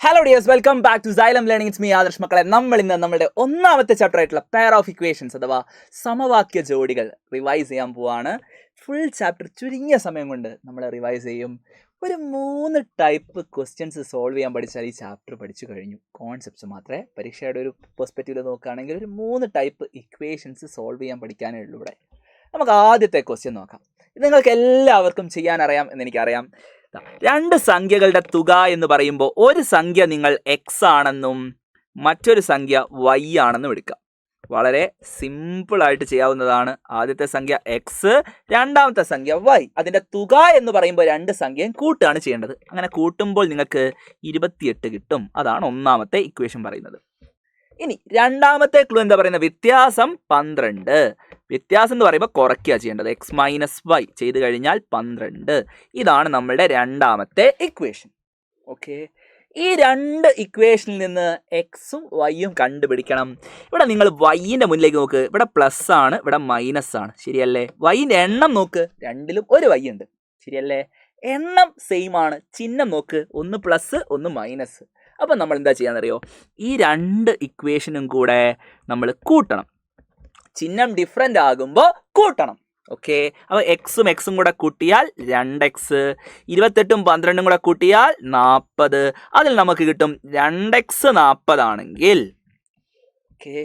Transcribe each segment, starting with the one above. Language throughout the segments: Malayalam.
Hello dears, welcome back to Xylem learning. It's me Adarsh. മക്കളെ, നമ്മൾ ഇന്ന് നമ്മുടെ ഒന്നാമത്തെ ചാപ്റ്റർ ആയിട്ടുള്ള പെയർ ഓഫ് ഇക്വേഷൻസ് അഥവാ സമവാക്യ ജോഡികൾ റിവൈസ് ചെയ്യാൻ പോവാണ്. ഫുൾ ചാപ്റ്റർ ചുരുങ്ങിയ സമയം കൊണ്ട് നമ്മൾ റിവൈസ് ചെയ്യും. ഒരു 3 ടൈപ്പ് ക്വസ്റ്റ്യൻസ് സോൾവ് ചെയ്യാൻ പഠിച്ചാൽ ഈ ചാപ്റ്റർ പഠിച്ചു കഴിഞ്ഞു. കോൺസെപ്റ്റ്സ് മാത്രമേ പരീക്ഷയുടെ ഒരു പെർസ്പെക്റ്റീവിൽ നോക്കുകയാണെങ്കിൽ ഒരു 3 ടൈപ്പ് ഇക്വേഷൻസ് സോൾവ് ചെയ്യാൻ പഠിക്കാനേ ഉള്ളൂ ഇവിടെ. നമുക്ക് ആദ്യത്തെ ക്വസ്റ്റ്യൻ നോക്കാം. ഇത് നിങ്ങൾക്ക് എല്ലാവർക്കും ചെയ്യാനറിയാം എന്നെനിക്കറിയാം. 2 സംഖ്യകളുടെ തുക എന്ന് പറയുമ്പോൾ ഒരു സംഖ്യ നിങ്ങൾ എക്സ് ആണെന്നും മറ്റൊരു സംഖ്യ വൈ ആണെന്നും എടുക്കാം. വളരെ സിമ്പിളായിട്ട് ചെയ്യാവുന്നതാണ്. ആദ്യത്തെ സംഖ്യ എക്സ്, രണ്ടാമത്തെ സംഖ്യ വൈ. അതിൻ്റെ തുക എന്ന് പറയുമ്പോൾ 2 സംഖ്യയും കൂട്ടുകയാണ് ചെയ്യേണ്ടത്. അങ്ങനെ കൂട്ടുമ്പോൾ നിങ്ങൾക്ക് 28 കിട്ടും. അതാണ് ഒന്നാമത്തെ ഇക്വേഷൻ പറയുന്നത്. ഇനി രണ്ടാമത്തെ ക്ലൂ എന്താ പറയുന്നത്? വ്യത്യാസം 12. വ്യത്യാസം എന്ന് പറയുമ്പോൾ കുറയ്ക്കുക ചെയ്യേണ്ടത്. എക്സ് മൈനസ് വൈ ചെയ്ത് കഴിഞ്ഞാൽ 12. ഇതാണ് നമ്മളുടെ രണ്ടാമത്തെ ഇക്വേഷൻ. ഓക്കെ, ഈ 2 ഇക്വേഷനിൽ നിന്ന് എക്സും വൈയും കണ്ടുപിടിക്കണം. ഇവിടെ നിങ്ങൾ വൈൻ്റെ മുന്നിലേക്ക് നോക്ക്. ഇവിടെ പ്ലസ് ആണ്, ഇവിടെ മൈനസ് ആണ്, ശരിയല്ലേ? വൈൻ്റെ എണ്ണം നോക്ക്, രണ്ടിലും ഒരു വൈ ഉണ്ട്, ശരിയല്ലേ? എണ്ണം സെയിം ആണ്, ചിഹ്നം നോക്ക്, ഒന്ന് പ്ലസ് ഒന്ന് മൈനസ്. അപ്പം നമ്മൾ എന്താ ചെയ്യാന്നറിയോ? ഈ 2 ഇക്വേഷനും കൂടെ നമ്മൾ കൂട്ടണം. ചിഹ്നം ഡിഫറെൻ്റ് ആകുമ്പോൾ കൂട്ടണം. ഓക്കെ, അപ്പോൾ എക്സും കൂടെ കൂട്ടിയാൽ 2x, 28ഉം 12ഉം കൂടെ കൂട്ടിയാൽ 40. അതിൽ നമുക്ക് കിട്ടും 2x 40 ആണെങ്കിൽ ഓക്കെ,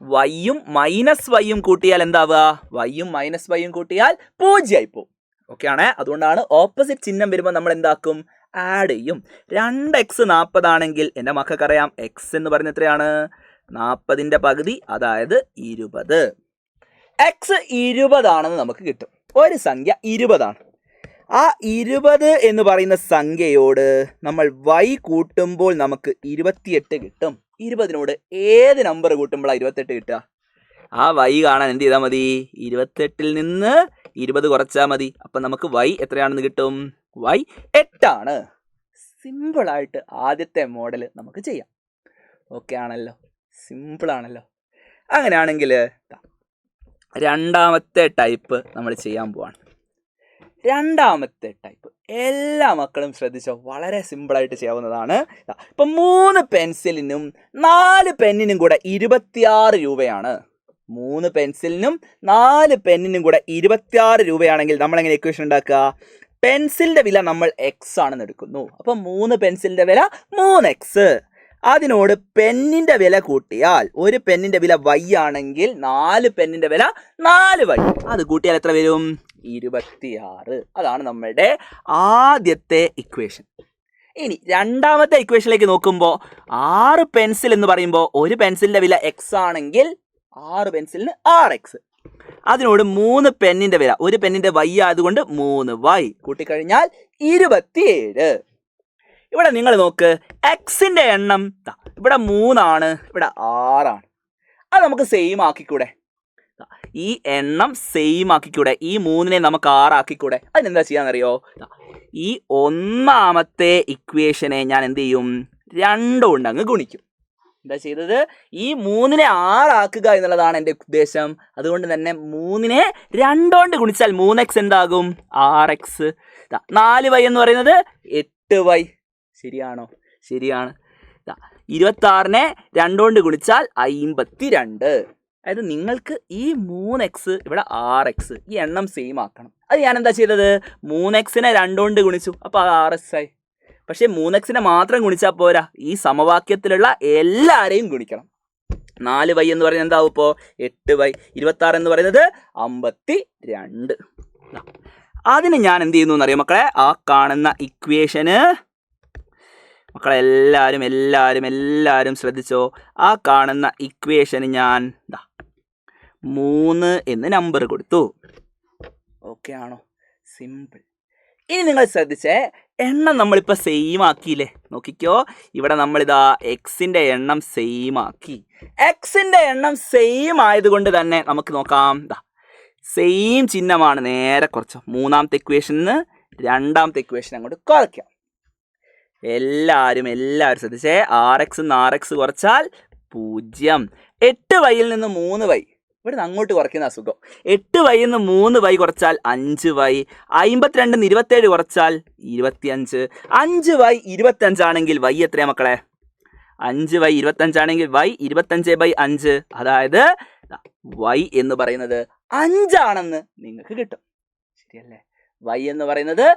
വൈയും മൈനസ് വൈയും കൂട്ടിയാൽ എന്താവുക? വൈയും മൈനസ് വൈയും കൂട്ടിയാൽ 0 ആയി പോകും. ഓക്കെ ആണ്. അതുകൊണ്ടാണ് ഓപ്പോസിറ്റ് ചിഹ്നം വരുമ്പോൾ നമ്മൾ എന്താക്കും? ആഡ് ചെയ്യും. 2x 40 ആണെങ്കിൽ എൻ്റെ മക്കൾക്കറിയാം എക്സ് എന്ന് പറയുന്നത് എത്രയാണ്? 40ൻ്റെ പകുതി, അതായത് 20. എക്സ് 20 ആണെന്ന് നമുക്ക് കിട്ടും. ഒരു സംഖ്യ 20 ആണ്. ആ 20 എന്ന് പറയുന്ന സംഖ്യയോട് നമ്മൾ y കൂട്ടുമ്പോൾ നമുക്ക് 28 കിട്ടും. 20നോട് ഏത് നമ്പർ കൂട്ടുമ്പോഴാണ് 28 കിട്ടുക? ആ y കാണാൻ എന്ത് ചെയ്താൽ മതി? 28ൽ നിന്ന് 20 കുറച്ചാൽ മതി. അപ്പം നമുക്ക് y എത്രയാണെന്ന് കിട്ടും? y 8 ആണ്. സിമ്പിളായിട്ട് ആദ്യത്തെ മോഡൽ നമുക്ക് ചെയ്യാം. ഓക്കെ ആണല്ലോ, സിമ്പിളാണല്ലോ. അങ്ങനെയാണെങ്കിൽ രണ്ടാമത്തെ ടൈപ്പ് നമ്മൾ ചെയ്യാൻ പോവാണ്. രണ്ടാമത്തെ ടൈപ്പ് എല്ലാ മക്കളും ശ്രദ്ധിച്ചോ, വളരെ സിമ്പിളായിട്ട് ചെയ്യാവുന്നതാണ്. ഇപ്പം 3 പെൻസിലിനും 4 പെന്നിനും കൂടെ 26 രൂപയാണ്. 3 പെൻസിലിനും 4 പെന്നിനും കൂടെ 26 രൂപയാണെങ്കിൽ നമ്മളെങ്ങനെ ഇക്വേഷൻ ഉണ്ടാക്കുക? പെൻസിലിൻ്റെ വില നമ്മൾ എക്സ് ആണെന്ന് എടുക്കുന്നു. അപ്പം 3 പെൻസിലിൻ്റെ വില 3x. അതിനോട് പെന്നിൻ്റെ വില കൂട്ടിയാൽ, ഒരു പെന്നിൻ്റെ വില y ആണെങ്കിൽ 4 പെന്നിൻ്റെ വില 4y. അത് കൂട്ടിയാൽ എത്ര വരും? 26. അതാണ് നമ്മളുടെ ആദ്യത്തെ ഇക്വേഷൻ. ഇനി രണ്ടാമത്തെ ഇക്വേഷനിലേക്ക് നോക്കുമ്പോൾ 6 പെൻസിൽ എന്ന് പറയുമ്പോൾ ഒരു പെൻസിലിൻ്റെ വില എക്സ് ആണെങ്കിൽ 6 പെൻസിലിന് 6x. അതിനോട് 3 പെന്നിൻ്റെ വില, ഒരു പെന്നിൻ്റെ y ആയതുകൊണ്ട് 3y കൂട്ടിക്കഴിഞ്ഞാൽ 27. ഇവിടെ നിങ്ങൾ നോക്ക്, എക്സിൻ്റെ എണ്ണം ഇവിടെ 3 ആണ്, ഇവിടെ 6 ആണ്. അത് നമുക്ക് സെയിം ആക്കിക്കൂടെ? ഈ എണ്ണം സെയിം ആക്കിക്കൂടെ? ഈ 3നെ നമുക്ക് 6 ആക്കിക്കൂടെ? അതിനെന്താ ചെയ്യാന്നറിയോ? ഈ ഒന്നാമത്തെ ഇക്വേഷനെ ഞാൻ എന്ത് ചെയ്യും? 2 കൊണ്ട് അങ്ങ് ഗുണിക്കും. എന്താ ചെയ്തത്? ഈ 3നെ 6 ആക്കുക എന്നുള്ളതാണ് എൻ്റെ ഉദ്ദേശം. അതുകൊണ്ട് തന്നെ 3നെ 2 കൊണ്ട് ഗുണിച്ചാൽ 3x എന്താകും? 6x. 4y എന്ന് പറയുന്നത് 8y. ശരിയാണോ? ശരിയാണ്. 26നെ 2 കൊണ്ട് ഗുണിച്ചാൽ 52. അതായത് നിങ്ങൾക്ക് ഈ 3x ഇവിടെ 6x, ഈ എണ്ണം സെയിം ആക്കണം. അത് ഞാൻ എന്താ ചെയ്തത്? 3xനെ 2 കൊണ്ട് ഗുണിച്ചു, അപ്പോൾ അത് 6x ആയി. പക്ഷേ 3xനെ മാത്രം ഗുണിച്ചാൽ പോരാ, ഈ സമവാക്യത്തിലുള്ള എല്ലാവരെയും ഗുണിക്കണം. 4y എന്ന് പറയുന്നത് എന്താവും? ഇപ്പോൾ 8y. 26 എന്ന് പറയുന്നത് 52. അതിന് ഞാൻ എന്ത് ചെയ്യുന്നു എന്നറിയോ മക്കളെ? ആ കാണുന്ന ഇക്വേഷന് മക്കളെ എല്ലാവരും ശ്രദ്ധിച്ചോ. ആ കാണുന്ന ഇക്വേഷന് ഞാൻ 3 എന്ന് നമ്പർ കൊടുത്തു. ഓക്കെ ആണോ? സിമ്പിൾ. ഇനി നിങ്ങൾ ശ്രദ്ധിച്ചേ, എണ്ണം നമ്മളിപ്പോൾ സെയിം ആക്കിയില്ലേ? നോക്കിക്കോ, ഇവിടെ നമ്മളിതാ എക്സിൻ്റെ എണ്ണം സെയിം ആക്കി. എക്സിൻ്റെ എണ്ണം സെയിം ആയതുകൊണ്ട് തന്നെ നമുക്ക് നോക്കാം, സെയിം ചിഹ്നമാണ്. നേരെ കുറച്ചോ, മൂന്നാമത്തെ ഇക്വേഷനിൽ രണ്ടാമത്തെ ഇക്വേഷൻ അങ്ങോട്ട് കുറയ്ക്കാം. എല്ലാവരും ശ്രദ്ധിച്ചേ, 6x 6x കുറച്ചാൽ 0. 8y നിന്ന് 3y, ഇവിടെ നിന്ന് അങ്ങോട്ട് കുറയ്ക്കുന്ന അസുഖം. 8y നിന്ന് 3y കുറച്ചാൽ 5y, 52 27 കുറച്ചാൽ 25. 5y 25 ആണെങ്കിൽ y എത്രയാ മക്കളെ? 5y 25 ആണെങ്കിൽ y 25/5, അതായത് y എന്ന് പറയുന്നത് 5 ആണെന്ന് നിങ്ങൾക്ക് കിട്ടും. ശരിയല്ലേ? y എന്ന് പറയുന്നത്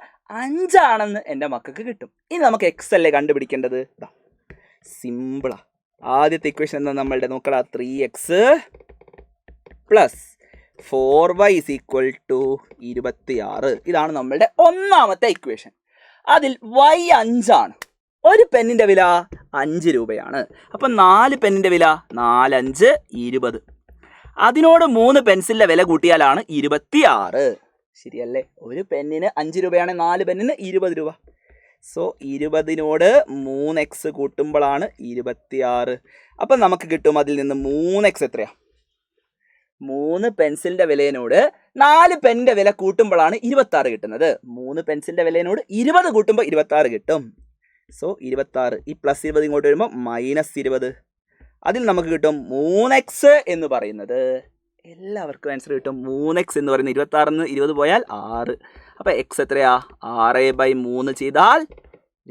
5 ആണെന്ന് എൻ്റെ മക്കൾക്ക് കിട്ടും. ഇനി നമുക്ക് x അല്ലേ കണ്ടുപിടിക്കേണ്ടത്. സിമ്പിളാ. ആദ്യത്തെ ഇക്വേഷൻ എന്താ നമ്മളുടെ നോക്കടാ? 3x plus 4y = 26. ഇതാണ് നമ്മളുടെ ഒന്നാമത്തെ ഇക്വേഷൻ. അതിൽ y 5 ആണ്. ഒരു പെന്നിൻ്റെ വില 5 രൂപയാണ്. അപ്പം 4 പെന്നിൻ്റെ വില 4 5 20. അതിനോട് 3 പെൻസിലിൻ്റെ വില കൂട്ടിയാലാണ് 26. ശരിയല്ലേ? ഒരു പെന്നിന് 5 രൂപയാണ്, 4 പെന്നിന് 20 രൂപ. സോ 20നോട് 3x കൂട്ടുമ്പോഴാണ് 26. അപ്പം നമുക്ക് കിട്ടും അതിൽ നിന്ന് 3x എത്രയാ? 3 പെൻസിലിൻ്റെ വിലയോട് 4 പെന്നിൻ്റെ വില കൂട്ടുമ്പോഴാണ് 26 കിട്ടുന്നത്. 3 പെൻസിലിൻ്റെ വിലയോട് 20 കൂട്ടുമ്പോൾ 26 കിട്ടും. സോ 26. ഈ പ്ലസ് 20 ഇങ്ങോട്ട് വരുമ്പോൾ -20. അതിൽ നമുക്ക് കിട്ടും 3x എന്ന് പറയുന്നത്. എല്ലാവർക്കും ആൻസർ കിട്ടും. 3x എന്ന് പറയുന്നത് 26 20 പോയാൽ 6. അപ്പോൾ x എത്രയാ? 6/3 ചെയ്താൽ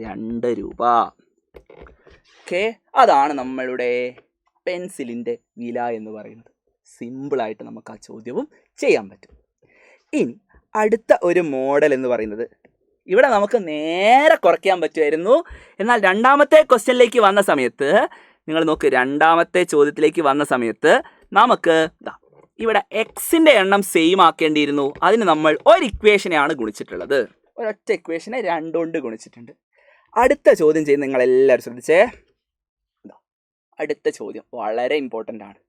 2 രൂപ. ഓക്കെ, അതാണ് നമ്മളുടെ പെൻസിലിൻ്റെ വില എന്ന് പറയുന്നത്. സിമ്പിളായിട്ട് നമുക്ക് ആ ചോദ്യവും ചെയ്യാൻ പറ്റും. ഇനി അടുത്ത ഒരു മോഡൽ എന്ന് പറയുന്നത്, ഇവിടെ നമുക്ക് നേരെ കുറയ്ക്കാൻ പറ്റുമായിരുന്നു. എന്നാൽ രണ്ടാമത്തെ ക്വസ്റ്റ്യനിലേക്ക് വന്ന സമയത്ത് നിങ്ങൾ നോക്ക്, രണ്ടാമത്തെ ചോദ്യത്തിലേക്ക് വന്ന സമയത്ത് നമുക്ക് ഇവിടെ എക്സിൻ്റെ എണ്ണം സെയിം ആക്കേണ്ടിയിരുന്നു. അതിന് നമ്മൾ ഒരു ഇക്വേഷനെയാണ് ഗുണിച്ചിട്ടുള്ളത്. ഒരൊറ്റ ഇക്വേഷനെ 2 കൊണ്ട് ഗുണിച്ചിട്ടുണ്ട്. അടുത്ത ചോദ്യം ചെയ്യുന്ന നിങ്ങളെല്ലാവരും ശ്രദ്ധിച്ചേ. അടുത്ത ചോദ്യം വളരെ ഇമ്പോർട്ടൻ്റ് ആണ്.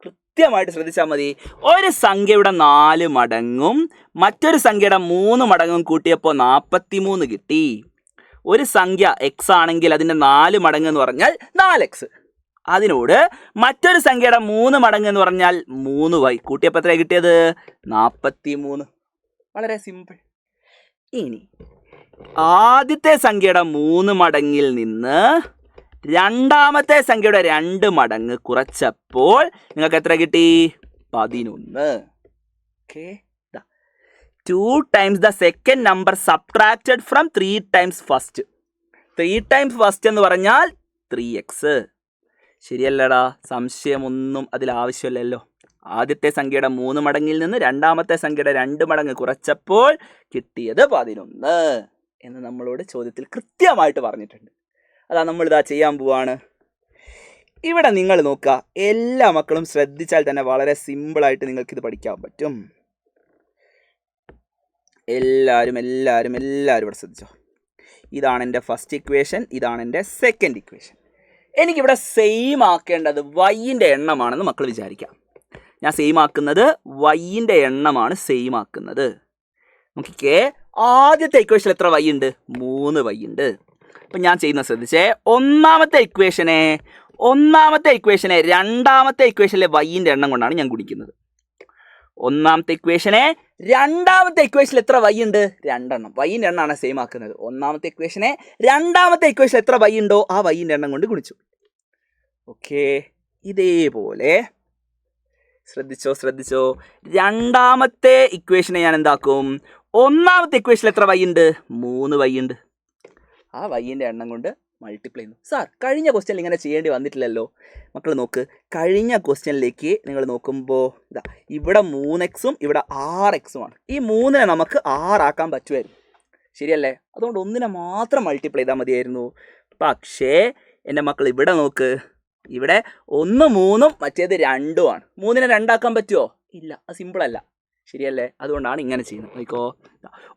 കൃത്യമായിട്ട് ശ്രദ്ധിച്ചാൽ മതി. ഒരു സംഖ്യയുടെ 4 മടങ്ങും മറ്റൊരു സംഖ്യയുടെ 3 മടങ്ങും കൂട്ടിയപ്പോൾ 43 കിട്ടി. ഒരു സംഖ്യ എക്സ് ആണെങ്കിൽ അതിൻ്റെ 4 മടങ്ങ് എന്ന് പറഞ്ഞാൽ 4x. അതിനോട് മറ്റൊരു സംഖ്യയുടെ 3 മടങ്ങ് എന്ന് പറഞ്ഞാൽ 3y കൂട്ടിയപ്പോൾ എത്രയാണ് കിട്ടിയത്? 43. വളരെ സിമ്പിൾ. ഇനി ആദ്യത്തെ സംഖ്യയുടെ 3 മടങ്ങിൽ നിന്ന് രണ്ടാമത്തെ സംഖ്യയുടെ 2 മടങ്ങ് കുറച്ചപ്പോൾ നിങ്ങൾക്ക് എത്ര കിട്ടി? 11. Okay, 2 times the second number subtracted from 3 times first. 3 times first എന്ന് പറഞ്ഞാൽ 3x. ശരിയല്ലടാ? സംശയമൊന്നും അതിൽ ആവശ്യമില്ലല്ലോ. ആദ്യത്തെ സംഖ്യയുടെ 3 മടങ്ങിൽ നിന്ന് രണ്ടാമത്തെ സംഖ്യയുടെ 2 മടങ്ങ് കുറച്ചപ്പോൾ കിട്ടിയത് 11 എന്ന് നമ്മളോട് ചോദ്യത്തിൽ കൃത്യമായിട്ട് പറഞ്ഞിട്ടുണ്ട്. അതാ നമ്മളിതാ ചെയ്യാൻ പോവാണ്. ഇവിടെ നിങ്ങൾ നോക്കുക, എല്ലാ മക്കളും ശ്രദ്ധിച്ചാൽ തന്നെ വളരെ സിമ്പിളായിട്ട് നിങ്ങൾക്കിത് പഠിക്കാൻ പറ്റും. എല്ലാവരും ഇവിടെ ശ്രദ്ധിച്ചോ. ഇതാണ് എൻ്റെ ഫസ്റ്റ് ഇക്വേഷൻ, ഇതാണ് എൻ്റെ സെക്കൻഡ് ഇക്വേഷൻ. എനിക്കിവിടെ സെയിം ആക്കേണ്ടത് വൈൻ്റെ എണ്ണമാണെന്ന് മക്കൾ വിചാരിക്കാം. ഞാൻ സെയിം ആക്കുന്നത് വൈൻ്റെ എണ്ണമാണ് സെയിം ആക്കുന്നത്. നോക്കിക്കേ, ആദ്യത്തെ ഇക്വേഷൻ എത്ര വൈ ഉണ്ട്? 3 വൈ ഉണ്ട്. അപ്പം ഞാൻ ചെയ്യുന്നത് ശ്രദ്ധിച്ചേ, ഒന്നാമത്തെ ഇക്വേഷനെ രണ്ടാമത്തെ ഇക്വേഷനിലെ വൈൻ്റെ എണ്ണം കൊണ്ടാണ് ഞാൻ ഗുണിക്കുന്നത്. ഒന്നാമത്തെ ഇക്വേഷനെ രണ്ടാമത്തെ ഇക്വേഷനിൽ എത്ര വൈ ഉണ്ട്? 2 എണ്ണം. വൈൻ്റെ എണ്ണമാണ് സെയിം ആക്കുന്നത്. ഒന്നാമത്തെ ഇക്വേഷനെ രണ്ടാമത്തെ ഇക്വേഷനിൽ എത്ര വൈ ഉണ്ടോ ആ വൈൻ്റെ എണ്ണം കൊണ്ട് ഗുണിച്ചു. ഓക്കെ, ഇതേപോലെ ശ്രദ്ധിച്ചോ. രണ്ടാമത്തെ ഇക്വേഷനെ ഞാൻ എന്താക്കും? ഒന്നാമത്തെ ഇക്വേഷനിൽ എത്ര വൈ ഉണ്ട്? 3 വൈ ഉണ്ട്. ആ വൈൻ്റെ എണ്ണം കൊണ്ട് മൾട്ടിപ്ലൈ ചെയ്യുന്നു. സാർ, കഴിഞ്ഞ ക്വസ്റ്റ്യനിൽ ഇങ്ങനെ ചെയ്യേണ്ടി വന്നിട്ടില്ലല്ലോ. മക്കൾ നോക്ക്, കഴിഞ്ഞ ക്വസ്റ്റ്യനിലേക്ക് നിങ്ങൾ നോക്കുമ്പോൾ ഇവിടെ 3x ഇവിടെ 6x ഈ 3നെ നമുക്ക് 6 ആക്കാൻ പറ്റുമായിരുന്നു. ശരിയല്ലേ? അതുകൊണ്ട് 1നെ മാത്രം മൾട്ടിപ്ലൈ ചെയ്താൽ മതിയായിരുന്നു. പക്ഷേ എൻ്റെ മക്കൾ ഇവിടെ നോക്ക്, ഇവിടെ 1 3 മറ്റേത് 2 ആണ്. 3നെ 2 ആക്കാൻ പറ്റുമോ? ഇല്ല, അത് സിമ്പിളല്ല. ശരിയല്ലേ? അതുകൊണ്ടാണ് ഇങ്ങനെ ചെയ്യുന്നത്. നോക്കോ,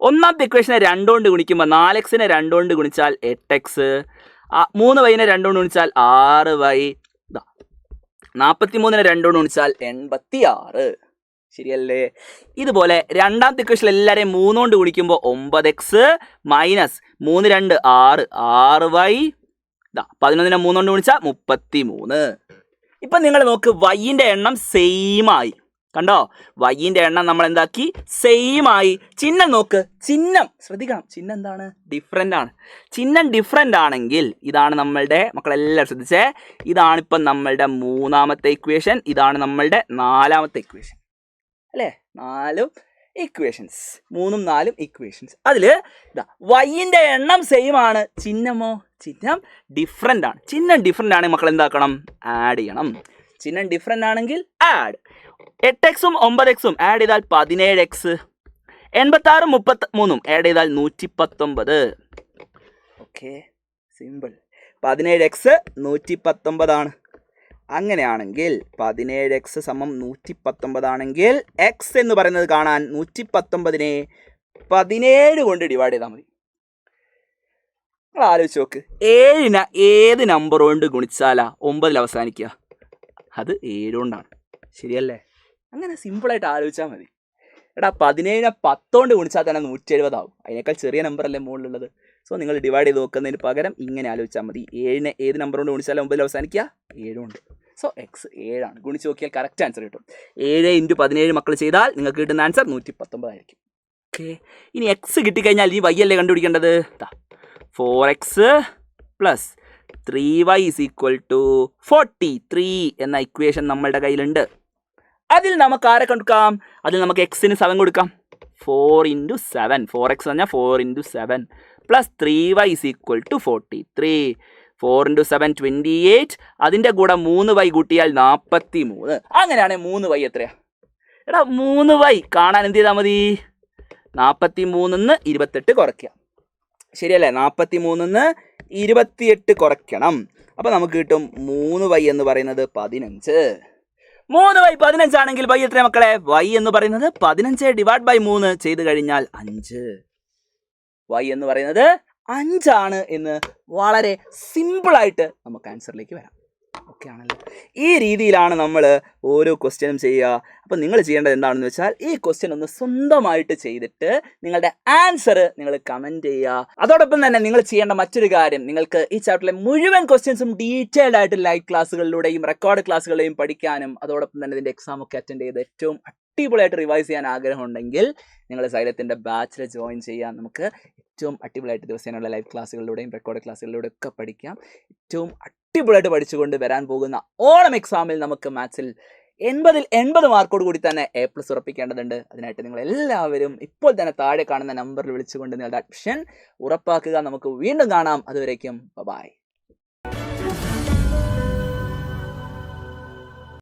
ഒന്നാമത്തെ ഇക്വേഷനെ 2 കൊണ്ട് ഗുണിക്കുമ്പോൾ 4xനെ 2 കൊണ്ട് ഗുണിച്ചാൽ 8x, 3 വൈനെ 2 കൊണ്ട് ഗുണിച്ചാൽ 6y, 43നെ 2 കൊണ്ട് ഗുണിച്ചാൽ 86. ശരിയല്ലേ? ഇതുപോലെ രണ്ടാമത്തെ ഇക്വേഷൻ എല്ലാവരെയും 3 കൊണ്ട് ഗുണിക്കുമ്പോൾ 9x മൈനസ് 3 2 6 6y, 11നെ 3 കൊണ്ട് ഗുണിച്ചാൽ 33. ഇപ്പം നിങ്ങൾ നോക്ക്, വൈൻ്റെ എണ്ണം സെയിം ആയി. കണ്ടോ, വൈൻ്റെ എണ്ണം നമ്മൾ എന്താക്കി, സെയിം ആയി. ചിഹ്നം നോക്ക്, ചിഹ്നം ശ്രദ്ധിക്കണം, ചിഹ്നം എന്താണ്, ഡിഫറെൻ്റ് ആണ്. ചിഹ്നം ഡിഫറെൻ്റ് ആണെങ്കിൽ ഇതാണ് നമ്മളുടെ, മക്കളെല്ലാം ശ്രദ്ധിച്ചേ, ഇതാണിപ്പം നമ്മളുടെ മൂന്നാമത്തെ ഇക്വേഷൻ, ഇതാണ് നമ്മളുടെ നാലാമത്തെ ഇക്വേഷൻ അല്ലേ. 4 ഇക്വേഷൻസ്, 3ഉം 4ഉം ഇക്വേഷൻസ്. അതിൽ ഇതാ വൈൻ്റെ എണ്ണം സെയിം ആണ്, ചിഹ്നമോ, ചിഹ്നം ഡിഫറെൻ്റ് ആണ്. ചിഹ്നം ഡിഫറെൻ്റ് ആണെങ്കിൽ മക്കൾ എന്താക്കണം, ആഡ് ചെയ്യണം. ചിഹ്നം ഡിഫറെൻ്റ് ആണെങ്കിൽ ആഡ്. 8x-ഉം 9x-ഉം ആഡ് ചെയ്താൽ 17x, 86-ഉം 33-ഉം ആഡ് ചെയ്താൽ 119. Okay, simple. 17x 119 അങ്ങനെയാണെങ്കിൽ 17x സമം 119 ആണെങ്കിൽ എക്സ് എന്ന് പറയുന്നത് കാണാൻ 119നെ 17 കൊണ്ട് ഡിവൈഡ് ചെയ്താൽ മതി. നിങ്ങൾ ആലോചിച്ച് നോക്ക്, 7നെ ഏത് നമ്പർ കൊണ്ട് ഗുണിച്ചാലാ 9 അവസാനിക്കുക, അത് 7 കൊണ്ടാണ്. ശരിയല്ലേ? അങ്ങനെ സിമ്പിളായിട്ട് ആലോചിച്ചാൽ മതി. എടാ 17നെ 10 കൊണ്ട് ഗുണിച്ചാൽ തന്നെ 170 ആവും. അതിനേക്കാൾ ചെറിയ നമ്പറല്ലേ മുകളിലുള്ളത്. സോ നിങ്ങൾ ഡിവൈഡ് ചെയ്ത് നോക്കുന്നതിന് പകരം ഇങ്ങനെ ആലോചിച്ചാൽ മതി. 7നെ ഏത് നമ്പർ കൊണ്ട് ഗുണിച്ചാൽ 9 അവസാനിക്കുക, 7 കൊണ്ട്. സോ എക്സ് 7 ആണ്. ഗുണിച്ച് നോക്കിയാൽ കറക്റ്റ് ആൻസർ കിട്ടും. 7 × 17 മക്കൾ ചെയ്താൽ നിങ്ങൾക്ക് കിട്ടുന്ന ആൻസർ 119 ആയിരിക്കും. ഓക്കെ, ഇനി എക്സ് കിട്ടിക്കഴിഞ്ഞാൽ ഈ വൈ അല്ലേ കണ്ടുപിടിക്കേണ്ടത്. 4x + 3y = 43 എന്ന ഇക്വേഷൻ നമ്മളുടെ കയ്യിലുണ്ട്. അതിൽ നമുക്ക് ആരെ കൊടുക്കാം, അതിൽ നമുക്ക് എക്സിന് 7 കൊടുക്കാം. 4 × 7, 4x പറഞ്ഞാൽ 4 × 7 + 3y = 43. 4 × 7 28, അതിൻ്റെ കൂടെ 3y കൂട്ടിയാൽ 43. അങ്ങനെയാണെങ്കിൽ 3y എത്രയാ? എടാ 3y കാണാൻ എന്ത് ചെയ്താൽ മതി, 43-ന്ന് 28 കുറയ്ക്കുക. ശരിയല്ലേ? 43-ന്ന് 28 കുറയ്ക്കണം. അപ്പോൾ നമുക്ക് കിട്ടും 3y എന്ന് പറയുന്നത് 15. 3y 15 ആണെങ്കിൽ y എത്രയാ മക്കളെ? y എന്ന് പറയുന്നത് 15 / 3 ചെയ്ത് കഴിഞ്ഞാൽ 5. y എന്ന് പറയുന്നത് 5 ആണ് എന്ന് വളരെ സിമ്പിളായിട്ട് നമുക്ക് ആൻസറിലേക്ക് വരാം. ഓക്കെ ആണല്ലോ? ഈ രീതിയിലാണ് നമ്മൾ ഓരോ ക്വസ്റ്റ്യനും ചെയ്യുക. അപ്പോൾ നിങ്ങൾ ചെയ്യേണ്ടത് എന്താണെന്ന് വെച്ചാൽ ഈ ക്വസ്റ്റ്യൻ ഒന്ന് സ്വന്തമായിട്ട് ചെയ്തിട്ട് നിങ്ങളുടെ ആൻസർ നിങ്ങൾ കമൻറ്റ് ചെയ്യുക. അതോടൊപ്പം തന്നെ നിങ്ങൾ ചെയ്യേണ്ട മറ്റൊരു കാര്യം, നിങ്ങൾക്ക് ഈ ചാപ്റ്ററിലെ മുഴുവൻ ക്വസ്റ്റ്യൻസും ഡീറ്റെയിൽഡ് ആയിട്ട് ലൈവ് ക്ലാസ്സുകളിലൂടെയും റെക്കോർഡ് ക്ലാസ്സുകളെയും പഠിക്കാനും അതോടൊപ്പം തന്നെ ഇതിൻ്റെ എക്സാം ഒക്കെ അറ്റൻഡ് ചെയ്ത് ഏറ്റവും അടിപൊളിയായിട്ട് റിവൈസ് ചെയ്യാൻ ആഗ്രഹമുണ്ടെങ്കിൽ നിങ്ങൾ സൈലത്തിൻ്റെ ബാച്ചിൽ ജോയിൻ ചെയ്യാൻ. നമുക്ക് ഏറ്റവും അടിപൊളിയായിട്ട് ദിവസേനയുള്ള ലൈവ് ക്ലാസ്സുകളിലൂടെയും റെക്കോർഡ് ക്ലാസ്സുകളിലൂടെയും ഒക്കെ പഠിക്കാം. ഏറ്റവും അടിപൊളിയായിട്ട് പഠിച്ചുകൊണ്ട് വരാൻ പോകുന്ന ഓണം എക്സാമിൽ നമുക്ക് മാത്സിൽ 80-ൽ 80 മാർക്കോട് കൂടി തന്നെ A+ ഉറപ്പിക്കേണ്ടതുണ്ട്. അതിനായിട്ട് നിങ്ങൾ എല്ലാവരും ഇപ്പോൾ തന്നെ താഴെ കാണുന്ന നമ്പറിൽ വിളിച്ചുകൊണ്ട് നിങ്ങളുടെ അഡ്മിഷൻ ഉറപ്പാക്കുക. നമുക്ക് വീണ്ടും കാണാം. അതുവരേക്കും ബൈ.